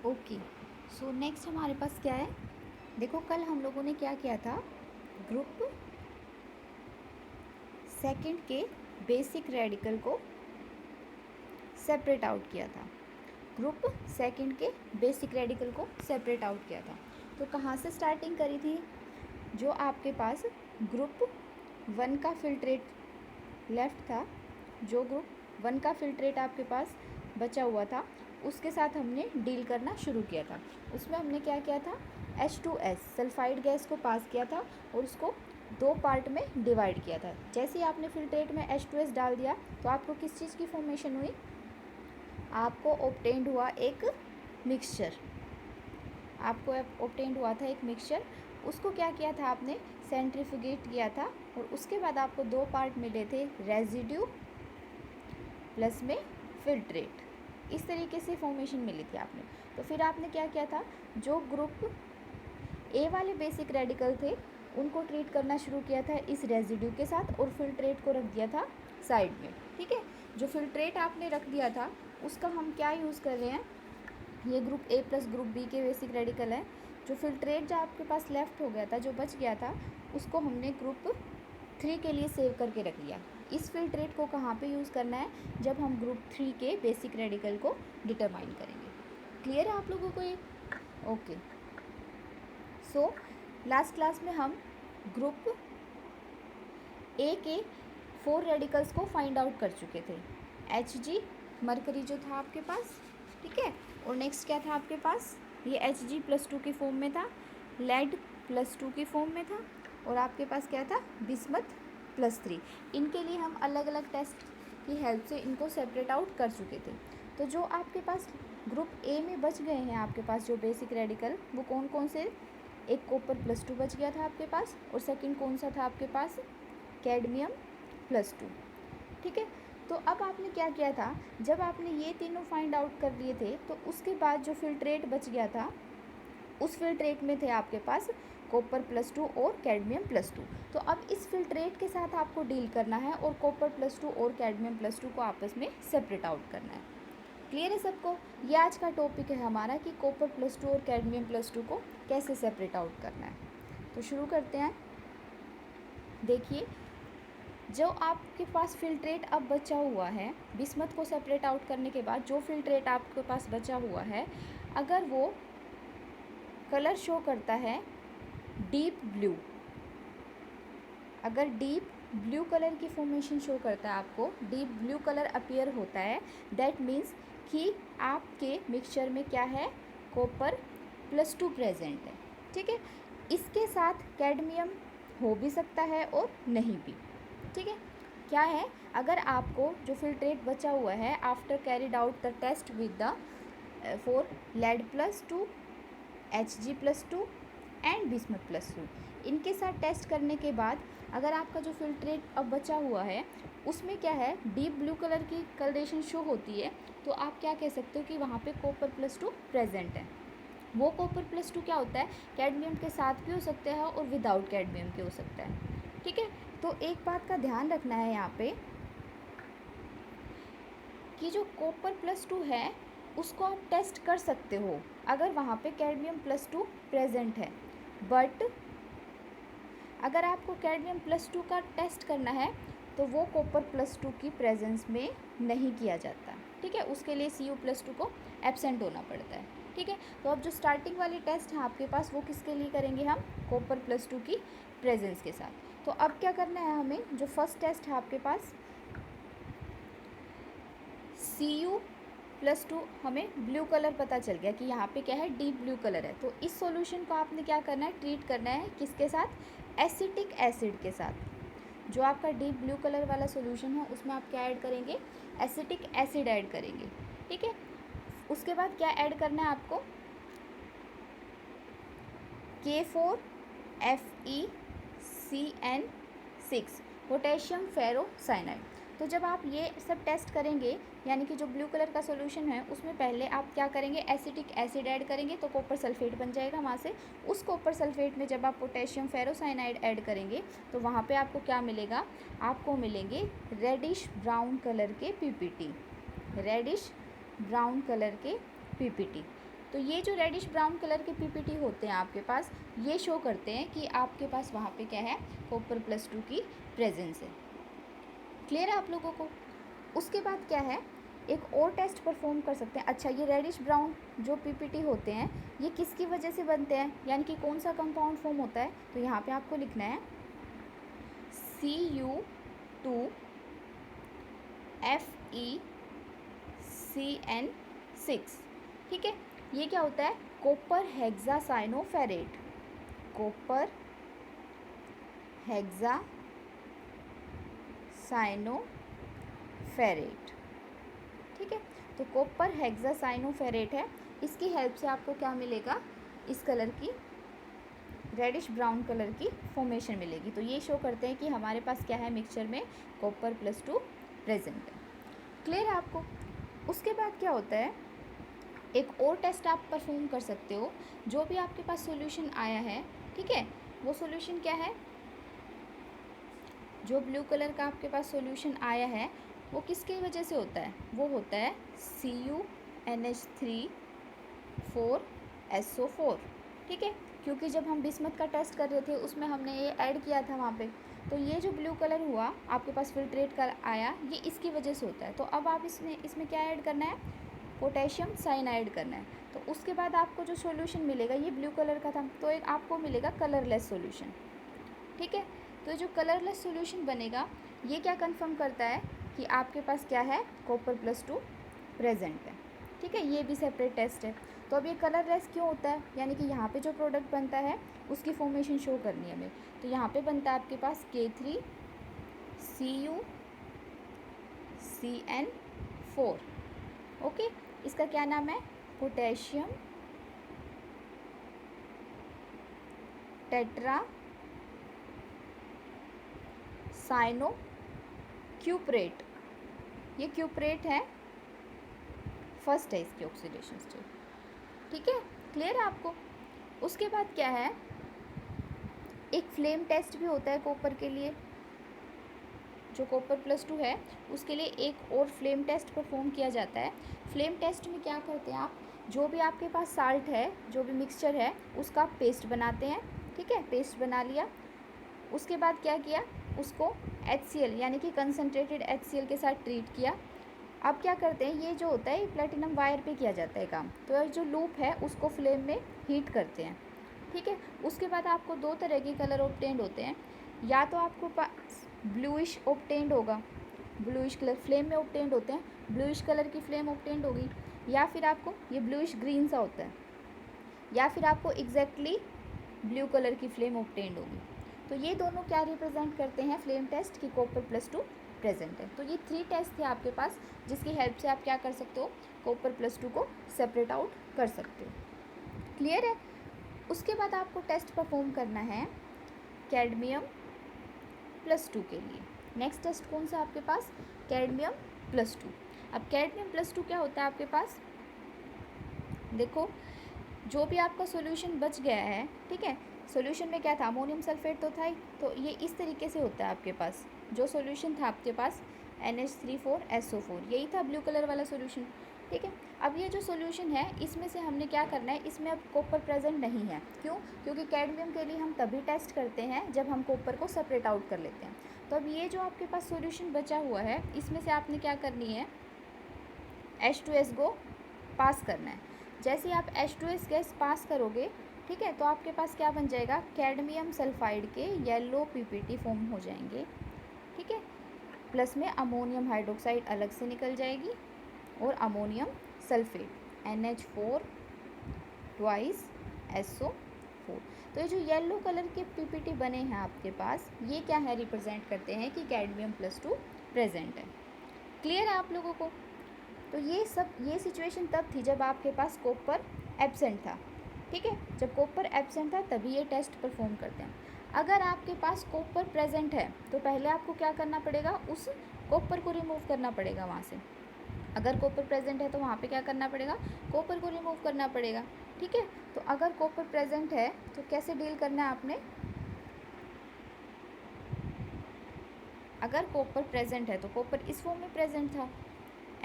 Okay, so next हमारे पास क्या है। देखो कल हम लोगों ने क्या किया था, ग्रुप सेकंड के बेसिक रेडिकल को सेपरेट आउट किया था। ग्रुप सेकंड के बेसिक रेडिकल को सेपरेट आउट किया था। तो कहाँ से स्टार्टिंग करी थी, जो आपके पास ग्रुप वन का फिल्ट्रेट लेफ्ट था, जो ग्रुप वन का फिल्ट्रेट आपके पास बचा हुआ था उसके साथ हमने डील करना शुरू किया था। उसमें हमने क्या किया था, H2S सल्फाइड गैस को पास किया था और उसको दो पार्ट में डिवाइड किया था। जैसे ही आपने फिल्ट्रेट में H2S डाल दिया तो आपको किस चीज़ की फॉर्मेशन हुई, आपको ऑब्टेन्ड हुआ एक मिक्सचर, आपको ऑब्टेन्ड हुआ था एक मिक्सचर। उसको क्या किया था आपने, सेंट्रीफ्यूगेट किया था और उसके बाद आपको दो पार्ट मिले थे, रेजिड्यू प्लस में फिल्ट्रेट। इस तरीके से फॉर्मेशन मिली थी आपने। तो फिर आपने क्या किया था, जो ग्रुप ए वाले बेसिक रेडिकल थे उनको ट्रीट करना शुरू किया था इस रेजिड्यू के साथ और फिल्ट्रेट को रख दिया था साइड में। ठीक है, जो फिल्ट्रेट आपने रख दिया था उसका हम क्या यूज़ कर रहे हैं, ये group A plus group B के बेसिक रेडिकल है। जो फिल्ट्रेट जो आपके पास लेफ़्ट हो गया था, जो बच गया था, उसको हमने ग्रुप 3 के लिए सेव करके रख लिया। इस फिल्ट्रेट को कहाँ पे यूज़ करना है, जब हम ग्रुप 3 के बेसिक रेडिकल को डिटरमाइन करेंगे। क्लियर है आप लोगों को ये? ओके, सो लास्ट क्लास में हम ग्रुप ए के 4 रेडिकल्स को फाइंड आउट कर चुके थे। Hg मरकरी जो था आपके पास, ठीक है, और नेक्स्ट क्या था आपके पास, ये Hg+2 की फॉर्म में था, लेड+2 की फॉर्म में था, और आपके पास क्या था, बिस्मथ+3। इनके लिए हम अलग अलग टेस्ट की हेल्प से इनको सेपरेट आउट कर चुके थे। तो जो आपके पास ग्रुप ए में बच गए हैं आपके पास जो बेसिक रेडिकल, वो कौन कौन से, एक कॉपर+2 बच गया था आपके पास, और सेकंड कौन सा था आपके पास, कैडमियम+2। ठीक है, तो अब आपने क्या किया था, जब आपने ये तीनों फाइंड आउट कर लिए थे तो उसके बाद जो फिल्ट्रेट बच गया था उस फिल्ट्रेट में थे आपके पास कॉपर+2 और कैडमियम+2। तो अब इस फिल्ट्रेट के साथ आपको डील करना है और कॉपर+2 और कैडमियम+2 को आपस में सेपरेट आउट करना है। क्लियर है सबको? ये आज का टॉपिक है हमारा कि कॉपर+2 और कैडमियम+2 को कैसे सेपरेट आउट करना है। तो शुरू करते हैं। देखिए, जो आपके पास फिल्ट्रेट अब बचा हुआ है, बिस्मथ को सेपरेट आउट करने के बाद जो फिल्ट्रेट आपके पास बचा हुआ है, अगर वो कलर शो करता है डीप ब्लू, अगर डीप ब्लू कलर की फॉर्मेशन शो करता है, आपको डीप ब्लू कलर अपीयर होता है, दैट मीन्स कि आपके मिक्सचर में क्या है, कॉपर+2 प्रेजेंट है। ठीक है, इसके साथ कैडमियम हो भी सकता है और नहीं भी। ठीक है, क्या है, अगर आपको जो फिल्ट्रेट बचा हुआ है after carried out the test with the for lead, Hg+2 and bismuth, इनके साथ टेस्ट करने के बाद अगर आपका जो फिल्ट्रेट अब बचा हुआ है उसमें क्या है, डीप ब्लू कलर की कलरेशन शो होती है, तो आप क्या कह सकते हो कि वहाँ पे कॉपर+2 प्रेजेंट है। वो कॉपर+2 क्या होता है, कैडमियम के साथ भी हो सकता है और विदाउट कैडमियम के हो सकता है। ठीक है, तो एक बात का ध्यान रखना है यहाँ पे कि जो कॉपर+2 है उसको आप टेस्ट कर सकते हो अगर वहाँ पे कैडमियम+2 प्रेजेंट है, बट अगर आपको कैडमियम+2 का टेस्ट करना है तो वो कॉपर+2 की प्रेजेंस में नहीं किया जाता। ठीक है, उसके लिए Cu+2 को एब्सेंट होना पड़ता है। ठीक है, तो अब जो स्टार्टिंग वाली टेस्ट है आपके पास वो किसके लिए करेंगे हम, कॉपर+2 की प्रेजेंस के साथ। तो अब क्या करना है हमें, जो फर्स्ट टेस्ट है आपके पास Cu+2, हमें ब्लू कलर पता चल गया कि यहाँ पे क्या है, डीप ब्लू कलर है। तो इस सॉल्यूशन को आपने क्या करना है, ट्रीट करना है किसके साथ, एसिटिक एसिड के साथ। जो आपका डीप ब्लू कलर वाला सॉल्यूशन है उसमें आप क्या ऐड करेंगे, एसिटिक एसिड ऐड करेंगे। ठीक है, उसके बाद क्या ऐड करना है आपको, K4FeCN6 पोटेशियम फेरोसाइनाइड। तो जब आप ये सब टेस्ट करेंगे, यानी कि जो ब्लू कलर का सॉल्यूशन है उसमें पहले आप क्या करेंगे, एसिटिक एसिड ऐड करेंगे तो कॉपर सल्फेट बन जाएगा वहाँ से। उस कॉपर सल्फेट में जब आप पोटेशियम फेरोसाइनाइड ऐड करेंगे तो वहाँ पे आपको क्या मिलेगा, आपको मिलेंगे रेडिश ब्राउन कलर के पीपीटी, रेडिश ब्राउन कलर के पीपीटी। तो ये जो रेडिश ब्राउन कलर के पीपीटी होते हैं आपके पास, ये शो करते हैं कि आपके पास वहाँ पे क्या है, कॉपर +2 की प्रेजेंस है। क्लियर है आप लोगों को? उसके बाद क्या है, एक और टेस्ट परफॉर्म कर सकते हैं। अच्छा, ये रेडिश ब्राउन जो पीपीटी होते हैं ये किसकी वजह से बनते हैं, यानी कि कौन सा कंपाउंड फॉर्म होता है, तो यहाँ पे आपको लिखना है Cu2FeCN6। ठीक है, ये क्या होता है, कॉपर हेक्सासाइनोफेरेट, कॉपर हेक्सासाइनोफेरेट। ठीक है, तो कॉपर हेक्सासाइनोफेरेट है, इसकी हेल्प से आपको क्या मिलेगा, इस कलर की रेडिश ब्राउन कलर की फॉर्मेशन मिलेगी। तो ये शो करते हैं कि हमारे पास क्या है, मिक्सचर में कॉपर +2 प्रेजेंट है। क्लियर है आपको? उसके बाद क्या होता है, एक और टेस्ट आप परफॉर्म कर सकते हो। जो भी आपके पास सॉल्यूशन आया है, ठीक है, वो सॉल्यूशन क्या है, जो ब्लू कलर का आपके पास सॉल्यूशन आया है वो किसकी वजह से होता है, वो होता है CuNH3,4SO4। ठीक है, क्योंकि जब हम बिस्मथ का टेस्ट कर रहे थे उसमें हमने ये ऐड किया था वहाँ पे, तो ये जो ब्लू कलर हुआ आपके पास फिल्ट्रेट कर आया, ये इसकी वजह से होता है। तो अब आप इसमें क्या ऐड करना है, पोटेशियम साइनाइड करना है। तो उसके बाद आपको जो सॉल्यूशन मिलेगा, ये ब्लू कलर का था, तो एक आपको मिलेगा कलरलेस सॉल्यूशन। ठीक है, तो जो कलरलेस सॉल्यूशन बनेगा ये क्या कंफर्म करता है कि आपके पास क्या है, कॉपर +2 प्रेजेंट है। ठीक है, ये भी सेपरेट टेस्ट है। तो अब ये कलरलेस क्यों होता है, यानी कि यहाँ पे जो प्रोडक्ट बनता है उसकी फॉर्मेशन शो करनी है हमें। तो यहाँ पे बनता है आपके पास K3CuCN4। ओके, इसका क्या नाम है, पोटेशियम टेट्रा साइनो क्यूप्रेट। ये क्यूप्रेट है, फर्स्ट है इसकी ऑक्सीडेशन स्टेट। ठीक है, क्लियर है आपको? उसके बाद क्या है, एक फ्लेम टेस्ट भी होता है कॉपर के लिए। जो कॉपर +2 है उसके लिए एक और फ्लेम टेस्ट परफॉर्म किया जाता है। फ्लेम टेस्ट में क्या करते हैं आप, जो भी आपके पास साल्ट है, जो भी मिक्सचर है, उसका पेस्ट बनाते हैं। ठीक है, पेस्ट बना लिया, उसके बाद क्या किया, उसको HCl यानी कि कंसनट्रेटेड HCl के साथ ट्रीट किया। अब क्या करते हैं, ये जो होता है प्लेटिनम वायर पे किया जाता है काम, तो जो लूप है उसको फ्लेम में हीट करते हैं। ठीक है, उसके बाद आपको दो तरह के कलर ऑब्टेंड होते हैं, या तो आपको पास ब्लूइश ऑब्टेंड होगा, ब्लूइश कलर फ्लेम में ऑब्टेंड होते हैं, ब्लूइश कलर की फ्लेम ऑब्टेंड होगी, या फिर आपको ये ब्लूइश ग्रीन सा होता है, या फिर आपको एग्जैक्टली ब्लू कलर की फ्लेम ऑब्टेंड होगी। तो ये दोनों क्या रिप्रेजेंट करते हैं, फ्लेम टेस्ट की कॉपर +2 प्रेजेंट है। तो ये 3 टेस्ट थे आपके पास, जिसकी हेल्प से आप क्या कर सकते हो, कॉपर +2 को सेपरेट आउट कर सकते हो। क्लियर है? उसके बाद आपको टेस्ट परफॉर्म करना है कैडमियम +2 के लिए। नेक्स्ट टेस्ट कौन सा आपके पास, कैडमियम +2। अब कैडमियम +2 क्या होता है आपके पास, देखो जो भी आपका सॉल्यूशन बच गया है, ठीक है, सॉल्यूशन में क्या था, अमोनियम सल्फेट तो था ही, तो ये इस तरीके से होता है आपके पास। जो सॉल्यूशन था आपके पास NH3,4SO4, यही था ब्लू कलर वाला सॉल्यूशन। ठीक है, अब ये जो सॉल्यूशन है इसमें से हमने क्या करना है, इसमें अब कॉपर प्रेजेंट नहीं है। क्यों? क्योंकि कैडमियम के लिए हम तभी टेस्ट करते हैं जब हम कॉपर को सेपरेट आउट कर लेते हैं। तो अब ये जो आपके पास सॉल्यूशन बचा हुआ है, इसमें से आपने क्या करनी है, H2S को पास करना है। जैसे आप H2S गैस पास करोगे, ठीक है, तो आपके पास क्या बन जाएगा, कैडमियम सल्फाइड के येलो पीपीटी फॉर्म हो जाएंगे। ठीक है, प्लस में अमोनियम हाइड्रोक्साइड अलग से निकल जाएगी और ammonium sulphate NH4 twice SO4। तो ये जो येलो कलर के पीपीटी बने हैं आपके पास, ये क्या है, रिप्रेजेंट करते हैं कि कैडमियम +2 प्रेजेंट है। क्लियर है आप लोगों को? तो ये सिचुएशन तब थी जब आपके पास कॉपर एब्सेंट था। ठीक है, जब कॉपर एब्सेंट था तभी ये टेस्ट परफॉर्म करते हैं। अगर आपके पास कॉपर प्रेजेंट है तो पहले आपको क्या करना पड़ेगा, उस कॉपर को रिमूव करना पड़ेगा वहाँ से। अगर कॉपर प्रेजेंट है तो वहाँ पे क्या करना पड़ेगा, कॉपर को रिमूव करना पड़ेगा। ठीक है, तो अगर कॉपर प्रेजेंट है तो कैसे डील करना है आपने, अगर कॉपर प्रेजेंट है तो कॉपर इस फॉर्म में प्रेजेंट था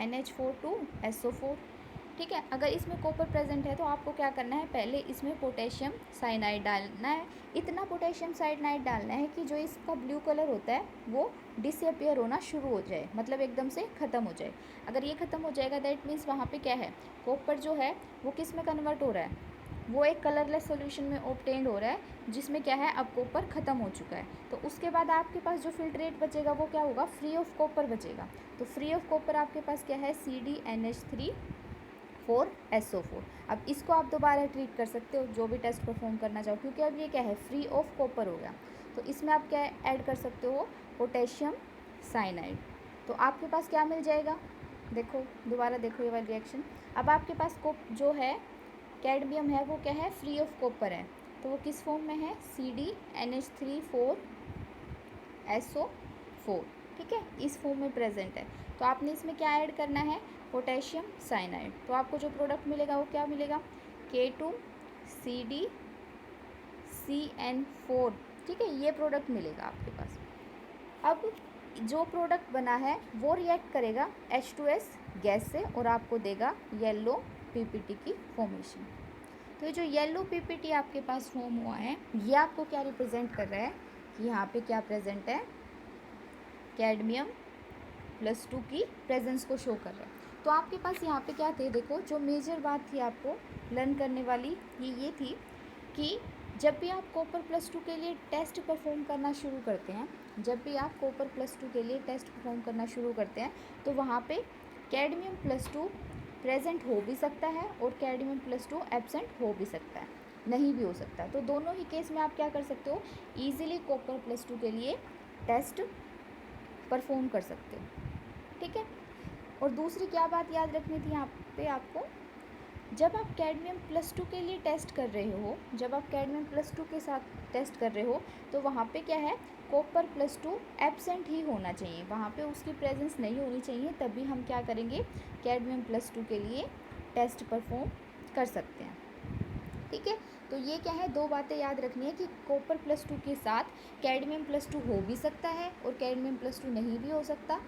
NH4 2SO4, ठीक है। अगर इसमें कॉपर प्रेजेंट है तो आपको क्या करना है, पहले इसमें पोटेशियम साइनाइड डालना है। इतना पोटेशियम साइनाइड डालना है कि जो इसका ब्लू कलर होता है वो डिसअपियर होना शुरू हो जाए, मतलब एकदम से ख़त्म हो जाए। अगर ये ख़त्म हो जाएगा दैट मीन्स वहाँ पे क्या है, कॉपर जो है वो किस में कन्वर्ट हो रहा है, वो एक कलरलेस सॉल्यूशन में ऑब्टेन्ड हो रहा है, जिसमें क्या है अब कॉपर ख़त्म हो चुका है। तो उसके बाद आपके पास जो फिल्ट्रेट बचेगा वो क्या होगा, फ्री ऑफ कॉपर बचेगा। तो फ्री ऑफ कॉपर आपके पास क्या है, CdNH3 4SO4। अब इसको आप दोबारा ट्रीट कर सकते हो जो भी टेस्ट परफॉर्म करना चाहो, क्योंकि अब ये क्या है, फ्री ऑफ कॉपर हो गया। तो इसमें आप क्या ऐड कर सकते हो, पोटेशियम साइनाइड। तो आपके पास क्या मिल जाएगा, देखो दोबारा देखो ये वाली रिएक्शन। अब आपके पास जो है कैडमियम है वो क्या है, फ्री ऑफ कॉपर है, तो वो किस फॉर्म में है, CdNH3 4SO4। ठीक है, इस फॉर्म में प्रेजेंट है। तो आपने इसमें क्या ऐड करना है, पोटेशियम साइनाइड। तो आपको जो प्रोडक्ट मिलेगा वो क्या मिलेगा, K2CdCN4। ठीक है, ये प्रोडक्ट मिलेगा आपके पास। अब जो प्रोडक्ट बना है वो रिएक्ट करेगा H2S गैस से और आपको देगा येलो पीपीटी की फॉर्मेशन। तो ये जो येलो पीपीटी आपके पास फॉर्म हुआ है ये आपको क्या रिप्रेजेंट कर रहा है कि यहाँ पे क्या प्रेजेंट है, कैडमियम +2 की प्रेजेंस को शो कर रहा है। तो आपके पास यहाँ पे क्या थे, देखो जो मेजर बात थी आपको लर्न करने वाली ये थी कि जब भी आप कॉपर +2 के लिए टेस्ट परफॉर्म करना शुरू करते हैं, तो वहाँ पे कैडमियम +2 प्रेजेंट हो भी सकता है और कैडमियम +2 एब्सेंट हो भी सकता है, नहीं भी हो सकता। तो दोनों ही केस में आप क्या कर सकते हो, ईजिली कॉपर +2 के लिए टेस्ट परफॉर्म कर सकते हो। ठीक है, और दूसरी क्या बात याद रखनी थी यहाँ पे आपको, जब आप कैडमियम +2 के लिए टेस्ट कर रहे हो, जब आप कैडमियम +2 के साथ टेस्ट कर रहे हो तो वहाँ पे क्या है, कॉपर +2 एब्सेंट ही होना चाहिए, वहाँ पे उसकी प्रेजेंस नहीं होनी चाहिए, तभी हम क्या करेंगे, कैडमियम +2 के लिए टेस्ट परफॉर्म कर सकते हैं। ठीक है, तो ये क्या है, दो बातें याद रखनी है कि कॉपर +2 के साथ कैडमियम +2 हो भी सकता है और कैडमियम +2 नहीं भी हो सकता,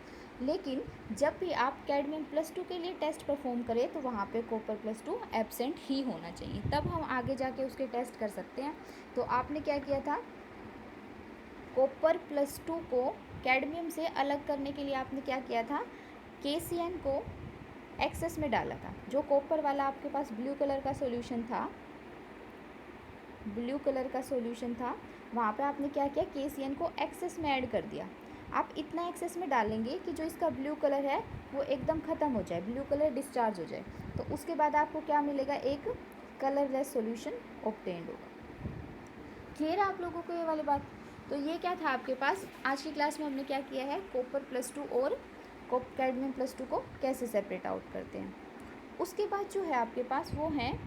लेकिन जब भी आप कैडमियम +2 के लिए टेस्ट परफॉर्म करें तो वहाँ पे कॉपर +2 एब्सेंट ही होना चाहिए, तब हम आगे जाके उसके टेस्ट कर सकते हैं। तो आपने क्या किया था, कॉपर +2 को कैडमियम से अलग करने के लिए आपने क्या किया था, KCN को एक्सेस में डाला था। जो कॉपर वाला आपके पास ब्लू कलर का सॉल्यूशन था, वहाँ पे आपने क्या किया, KCN को एक्सेस में ऐड कर दिया। आप इतना एक्सेस में डालेंगे कि जो इसका ब्लू कलर है वो एकदम ख़त्म हो जाए, ब्लू कलर डिस्चार्ज हो जाए, तो उसके बाद आपको क्या मिलेगा, एक कलरलेस सॉल्यूशन ऑब्टेन्ड होगा। क्लियर है आप लोगों को ये वाली बात। तो ये क्या था आपके पास, आज की क्लास में हमने क्या किया है, कॉपर +2 और कैडमियम +2 को कैसे सेपरेट आउट करते हैं। उसके बाद जो है आपके पास वो हैं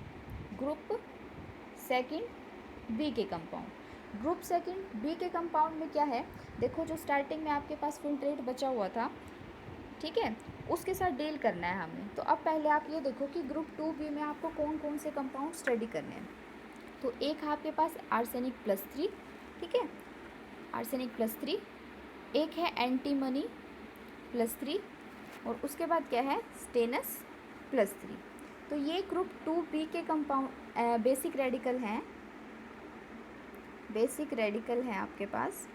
ग्रुप सेकंड बी के कंपाउंड। ग्रुप सेकंड बी के कंपाउंड में क्या है, देखो जो स्टार्टिंग में आपके पास फिल्ट्रेट बचा हुआ था, ठीक है, उसके साथ डील करना है हमें। तो अब पहले आप ये देखो कि ग्रुप 2B में आपको कौन कौन से कंपाउंड स्टडी करने हैं। तो एक है आपके पास आर्सेनिक +3, ठीक है, आर्सेनिक +3, एक है एंटीमनी +3 और उसके बाद क्या है, स्टेनस +3। तो ये ग्रुप 2B के कंपाउंड बेसिक रेडिकल हैं आपके पास।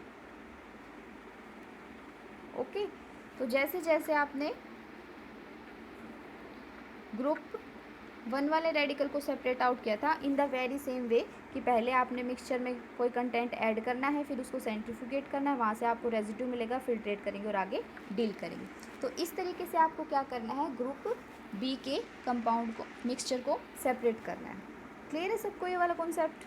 ओके, तो जैसे जैसे आपने ग्रुप 1 वाले रेडिकल को सेपरेट आउट किया था, in the very same way कि पहले आपने मिक्सचर में कोई कंटेंट ऐड करना है, फिर उसको सेंट्रीफ्यूगेट करना है, वहाँ से आपको रेजिड्यू मिलेगा, फिल्ट्रेट करेंगे और आगे डील करेंगे। तो इस तरीके से आपको क्या करना है, ग्रुप बी के कंपाउंड को, मिक्सचर को सेपरेट करना है। क्लियर है सबको ये वाला कॉन्सेप्ट।